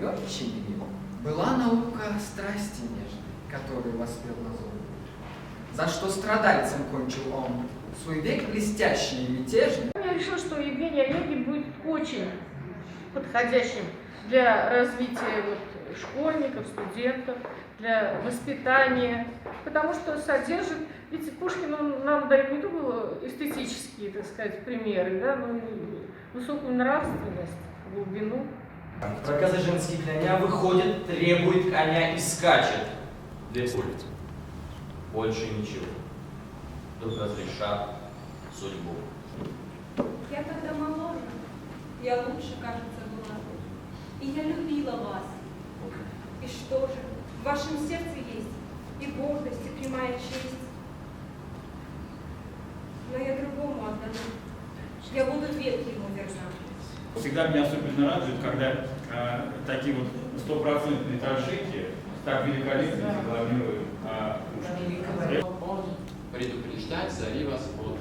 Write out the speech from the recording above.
улетчиками была наука страсти нежной, которую воспел Лазурь. За что страдальцем кончил он свой век блестящий и мятежный. Я решила, что Евгений Онегин будет очень подходящим для развития школьников, студентов, для воспитания, потому что содержит, ведь Пушкин он нам дает не только эстетические, так сказать, примеры, да, но и высокую нравственность, глубину. Проказы женские коня выходит, требует коня и скачет. Для улицы. Больше ничего. Вдруг разрешат судьбу. Я тогда моложе, я лучше, кажется, была. И я любила вас. И что же, в вашем сердце есть и гордость, и прямая честь. Но я другому отдана. Я буду век ему верна. Всегда меня особенно радует, когда такие вот стопроцентные траншеки так великолепно рекламируют Пушкина. Он предупреждать зари восход.